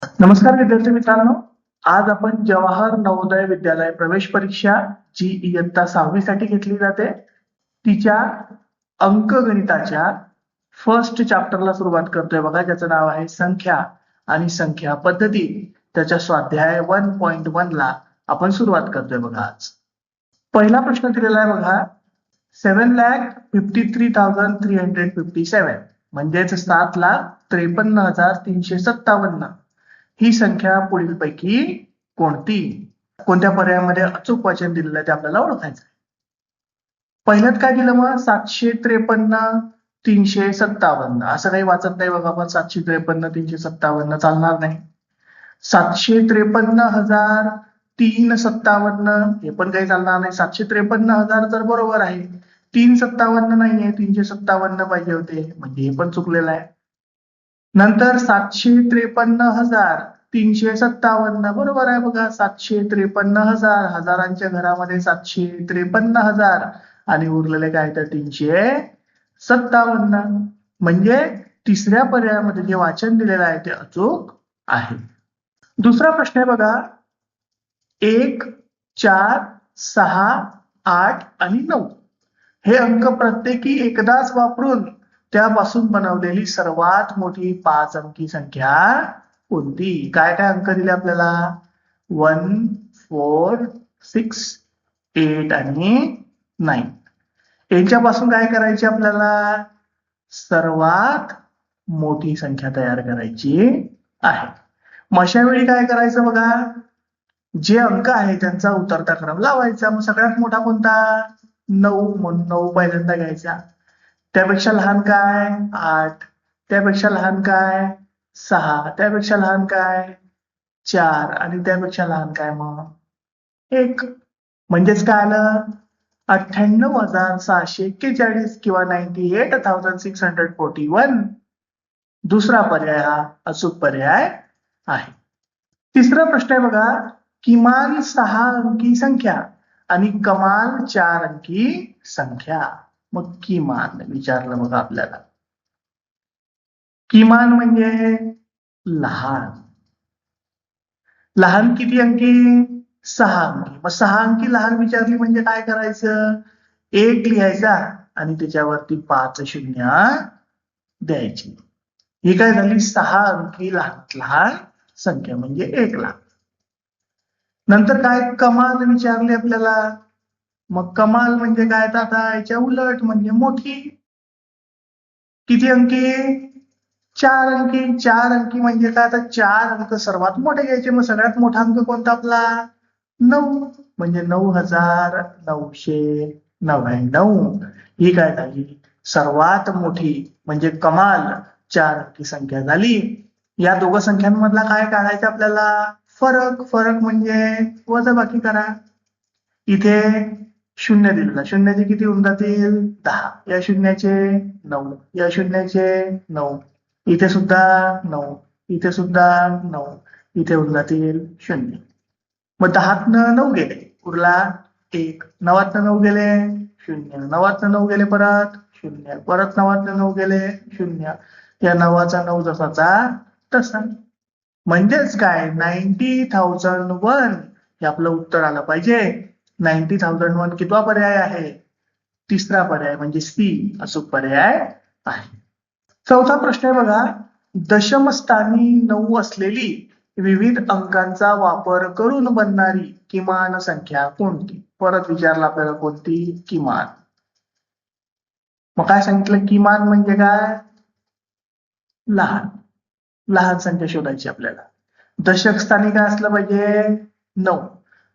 नमस्कार विद्यार्थी मित्रांनो, आज आपण जवाहर नवोदय विद्यालय प्रवेश परीक्षा जी इयत्ता 6वी साठी घेतली जाते तिच्या अंकगणिताच्या फर्स्ट चॅप्टरला सुरुवात करतोय बघा, ज्याचं नाव आहे संख्या आणि संख्या पद्धती. त्याच्या स्वाध्याय 1.1 ला आपण सुरुवात करतोय बघा. आज पहिला प्रश्न दिलेला आहे बघा, 7,53,357 म्हणजेच 7,53,357 ही संख्या पुढीलपैकी कोणती? कोणत्या पर्यायामध्ये अचूक वाचन दिलेलं आहे ते आपल्याला ओळखायचं. पहिल्यात काय दिलं मग? 753,357 असं काही वाचत नाही बघा आपण. 753,357 चालणार नाही. 753,357 हे पण काही चालणार नाही. 753,000 तर बरोबर आहे, 357 नाहीये, 357 पाहिजे होते, म्हणजे हे पण चुकलेलं आहे. नंतर 753,357 बरोबर आहे बघा. 753,000 हजारांच्या घरामध्ये 753,000 आणि उरलेले काय तर 357 म्हणजे तिसऱ्या पर्यायामध्ये जे वाचन दिलेलं आहे ते अचूक आहे. दुसरा प्रश्न आहे बघा, 1, 4, 6, 8 आणि 9 हे अंक प्रत्येकी एकदाच वापरून त्यापासून बनवलेली सर्वात मोठी 5 अंकी संख्या कोणती? काय काय अंक दिले आपल्याला? 1, 4, 6, 8 आणि 9. यांच्यापासून काय करायची आपल्याला? सर्वात मोठी संख्या तयार करायची आहे. मग अशा वेळी काय करायचं बघा, जे अंक आहे त्यांचा उतरता क्रम लावायचा. मग सगळ्यात मोठा कोणता? 9, म्हणून 9 पहिल्यांदा घ्यायचा. त्यापेक्षा लहान काय? 8. त्यापेक्षा लहान काय? 6. त्यापेक्षा लहान काय? 4. आणि त्यापेक्षा लहान काय मग? 1. म्हणजेच काय आलं? 98,641 किंवा 98,641 दुसरा पर्याय हा अचूक पर्याय आहे. तिसरा प्रश्न आहे बघा, किमान 6 अंकी संख्या आणि कमाल 4 अंकी संख्या. मग किमान विचारलं बघा आपल्याला. किमान म्हणजे लहान. लहान किती अंकी? 6 अंकी. मग 6 अंकी लहान विचारली म्हणजे काय करायचं? 1 लिहायचा आणि त्याच्यावरती 5 शून्य द्यायची. ही काय झाली? 6 अंकी लहान संख्या म्हणजे 1 लाख. नंतर काय? कमाल विचारली आपल्याला. मग कमाल म्हणजे काय? तर आता याच्या उलट म्हणजे मोठी. किती अंकी? 4 अंकी. 4 अंकी म्हणजे काय? आता 4 अंक सर्वात मोठे घ्यायचे. मग सगळ्यात मोठा अंक कोणता आपला? 9. म्हणजे 9,999 ही काय झाली? सर्वात मोठी म्हणजे कमाल 4 अंकी संख्या झाली. या दोघं संख्यांमधला काय काढायचं आपल्याला? फरक. फरक म्हणजे वजाबाकी करा. इथे शून्य दिलेला, शून्याचे किती होऊन जातील? 10. या शून्याचे 9. या शून्याचे 9. इथे सुद्धा 9. इथे सुद्धा 9. इथे होऊन जातील 0. मग 10तनं 9 गेले, उरला 1. 9तनं 9 गेले 0. 9तनं 9 गेले परत 0. परत 9तनं 9 गेले 0. या 9चा 9 जसाचा तसा. म्हणजेच काय? 90,001 हे आपलं उत्तर आलं पाहिजे. 90,001 कितवा पर्याय आहे? तिसरा पर्याय म्हणजे सी अचूक पर्याय आहे. चौथा प्रश्न आहे बघा, दशमस्थानी 9 असलेली विविध अंकांचा वापर करून बनणारी किमान संख्या कोणती? परत विचारलं आपल्याला, कोणती? किमान. मग काय सांगितलं? किमान म्हणजे काय? लहान. लहान संख्या शोधायची आपल्याला. दशक स्थानी काय असलं पाहिजे? 9.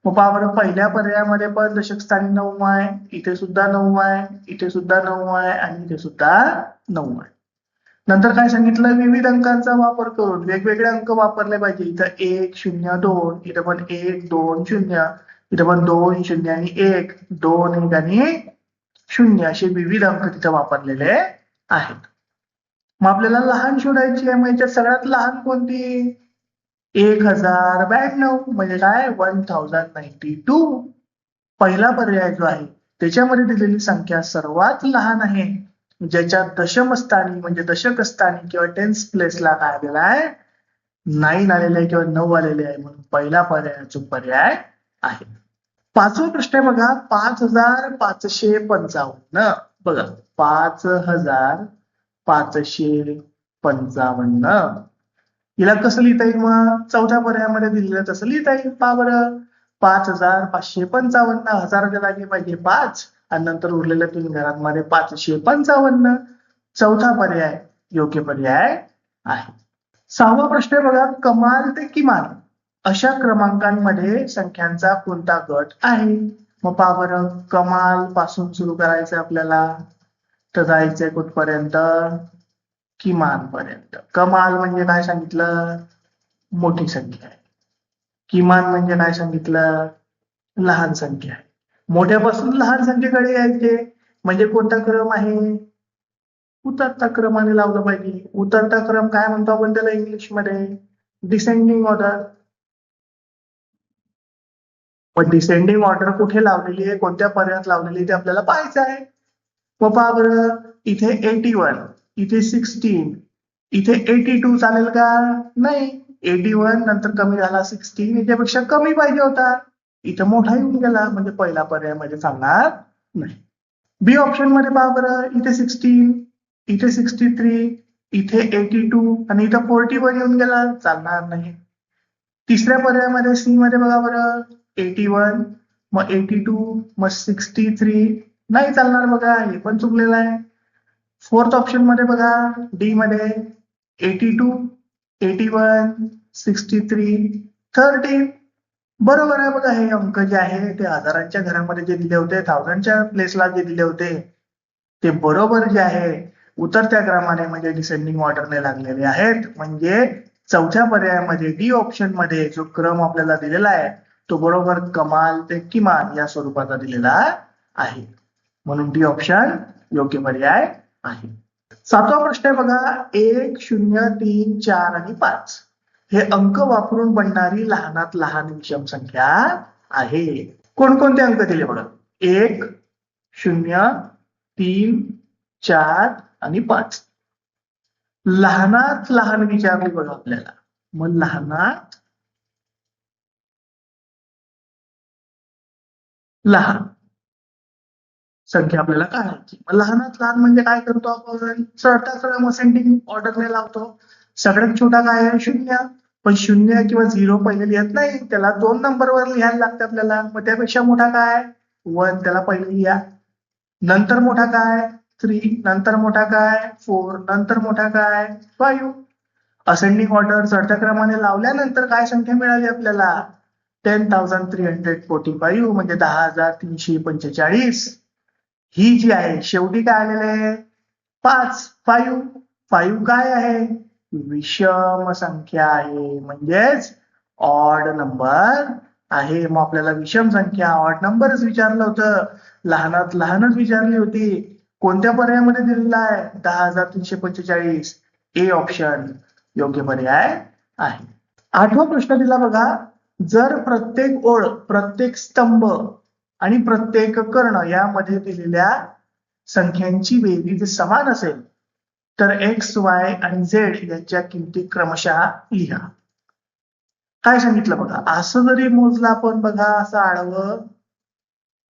मग पहा बरं, पहिल्या पर्यायामध्ये पण दशक स्थानी 9 आहे, इथे सुद्धा 9 आहे, इथे सुद्धा 9 आहे आणि इथे सुद्धा 9 आहे. नंतर काय सांगितलं? विविध अंकांचा वापर करून वेगवेगळे अंक वापरले पाहिजे. इथं 1, 0, 2. इथं पण 1, 2, 0. इथं पण 2, 0 आणि 1. 2, 1 आणि 0 असे विविध अंक तिथं वापरलेले आहेत. मग आपल्याला लहान शोधायची आहे. मग याच्यात सगळ्यात लहान कोणती? 1092 म्हणजे काय? 1092. पहिला पर्याय जो आहे त्याच्यामध्ये दिलेली संख्या सर्वात लहान आहे, ज्याच्या दशमस्थानी म्हणजे दशक स्थानी किंवा टेन्स प्लेसला काय आलेला आहे? 9 आलेले आहे किंवा 9 आलेले आहे म्हणून पहिला पर्याय जो पर्याय आहे. पाचवा प्रश्न आहे बघा, 5555. बघा 5555. हिला कसं लिहिता येईल मग? चौथ्या पर्यायामध्ये दिलेलं तसं लिहिता येईल. पहा बरं, 5555. हजाराच्या जागी पाहिजे 5 आणि नंतर उरलेल्या 3 घरांमध्ये 555. चौथा पर्याय योग्य पर्याय आहे. सहावा प्रश्न आहे बघा, कमाल ते किमान अशा क्रमांकांमध्ये संख्यांचा कोणता गट आहे? मग पहा बरं, कमाल पासून सुरू करायचं आपल्याला, तर जायचंय कुठपर्यंत? किमान पर्यंत. कमाल म्हणजे काय सांगितलं? मोठी संख्या आहे. किमान म्हणजे काय सांगितलं? लहान संख्या आहे. मोठ्यापासून लहान संख्येकडे यायचे म्हणजे कोणता क्रम आहे? उतरता क्रमाने लावलं पाहिजे. उतरता क्रम काय म्हणतो आपण त्याला इंग्लिशमध्ये? Descending order. पण डिसेंडिंग ऑर्डर कुठे लावलेली आहे, कोणत्या पर्यायात लावलेली आहे ते आपल्याला पाहायचं आहे. मग पहा बरं, इथे 81, इथे 16, इथे 82 चालेल का? नाही. 81 नंतर कमी झाला 16, याच्यापेक्षा कमी पाहिजे होता. इथं मोठा येऊन गेला म्हणजे पहिला पर्याय मध्ये चालणार नाही. बी ऑप्शन मध्ये पहा बरं, इथे 16, इथे 63, इथे 82 आणि इथं 41 येऊन गेला, चालणार नाही. तिसऱ्या पर्यायामध्ये सी मध्ये बघा बरं, 81, मग 82, मग 63, नाही चालणार बघा, हे पण चुकलेलं आहे. फोर्थ ऑप्शन मध्ये बघा, डी मध्ये 82, 81, 63, 13 बरोबर आहे बघा. हे अंक जे आहे ते हजारांच्या घरामध्ये जे दिले होते, थाउजंडच्या प्लेसला जे दिले होते ते बरोबर जे आहे उतरत्या क्रमाने म्हणजे डिसेंडिंग ऑर्डरने लागलेले आहेत. म्हणजे चौथ्या पर्यायामध्ये डी ऑप्शन मध्ये जो क्रम आपल्याला दिलेला आहे तो बरोबर कमाल ते किमान या स्वरूपाचा दिलेला आहे. म्हणून डी ऑप्शन योग्य पर्याय आहे. सातवा प्रश्न आहे बघा, 1, 0, 3, 4 आणि 5 हे अंक वापरून बनणारी लहानात लहान विषम संख्या आहे. कोणकोणते अंक दिले बघा? 1, 0, 3, 4 आणि 5. लहानात लहान विचारली बघा आपल्याला. मग लहानात लहान संख्या आपल्याला काढायची. मग लहानात लहान म्हणजे काय करतो आपण? चढता क्रम असेंडिंग ऑर्डरने लावतो. सगळ्यात छोटा काय आहे? 0. पण 0 किंवा 0 पहिले लिहत नाही, त्याला 2 नंबरवर लिहायला लागतं आपल्याला. मग त्यापेक्षा मोठा काय? 1, त्याला पहिले लिहा. नंतर मोठा काय? 3, नंतर मोठा काय? 4, नंतर मोठा काय? 5. असेंडिंग ऑर्डर चढत्या क्रमाने लावल्यानंतर काय संख्या मिळाली आपल्याला? 10,345 म्हणजे 10,345. ही जी आहे शेवटी काय आलेले आहे? 5. 5 काय आहे? विषम संख्या आहे, म्हणजेच ऑड नंबर आहे. मग आपल्याला विषम संख्या ऑड नंबरच विचारलं होतं, लहानात लहानच विचारली होती. कोणत्या पर्यायामध्ये दिलेला आहे? 10,345. ए ऑप्शन योग्य पर्याय आहे. आठवा प्रश्न दिला बघा, जर प्रत्येक ओळ, प्रत्येक स्तंभ आणि प्रत्येक कर्ण यामध्ये दिलेल्या संख्यांची बेरीज समान असेल तर एक्स, वाय आणि झेड यांच्या किमती क्रमशः लिहा. काय सांगितलं बघा, असं जरी मोजलं आपण बघा, असं आडवं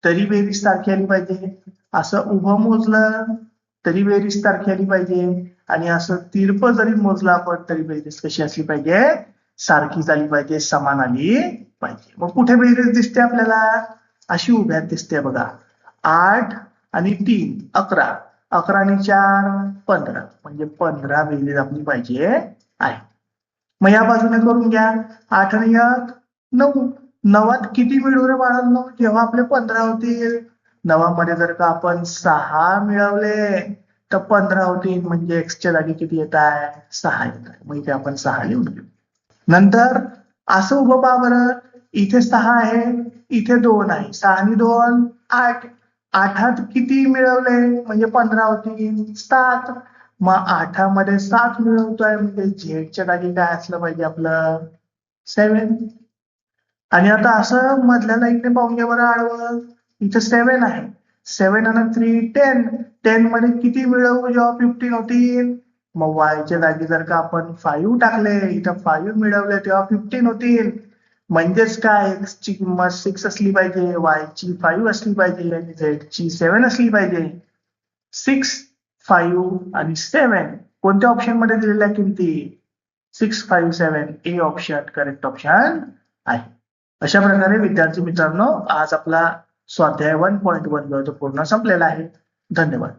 तरी बेरीज सारखी आली पाहिजे, असं उभं मोजलं तरी बेरीज सारखी आली पाहिजे, आणि असं तिरपं जरी मोजलं आपण तरी बेरीज कशी असली पाहिजे? सारखीच आली पाहिजे, समान आली पाहिजे. मग कुठे बेरीज दिसते आपल्याला? अशी उभ्यात दिसते बघा. 8 आणि 3 11, 11 आणि 4 15, म्हणजे 15 बेरीज आपली पाहिजे आहे. मग या बाजूने करून घ्या. 8 आणि 1 9. 9त किती मिळवू रे बाळांनो? जेव्हा आपले 15 होतील. 9मध्ये जर का आपण 6 मिळवले तर 15 होतील, म्हणजे एक्सच्या जागी किती येत आहे? 6 येत आहे. मग इथे आपण 6 लिहून घेऊ. नंतर असं उभं पहा बरं, इथे 6 आहे, इथे 2 आहे. 6 आणि 2 8. 8त किती मिळवले म्हणजे 15 होतील? 7. मग 8मध्ये 7 मिळवतोय म्हणजे झेडच्या जागी काय असलं पाहिजे आपलं? 7. आणि आता असं मधल्या लाईनने पाहून घ्या बरं आडवं, इथं 7 आहे. 7 आणि 3 10. 10 मध्ये किती मिळवू जेव्हा 15 होतील? मग वायच्या जागी जर का आपण 5 टाकले, इथं 5 मिळवले तेव्हा 15 होतील. म्हणजेच काय, x ची किंमत 6 असली पाहिजे, y ची 5 असली पाहिजे आणि z ची 7 असली पाहिजे. 6, 5 आणि 7 कोणत्या ऑप्शन मध्ये दिलेल्या किमती? 6, 5, 7 ए ऑप्शन करेक्ट ऑप्शन आहे. अशा प्रकारे विद्यार्थी मित्रांनो, आज आपला स्वाध्याय 1.1 जो तो पूर्ण संपलेला आहे. धन्यवाद.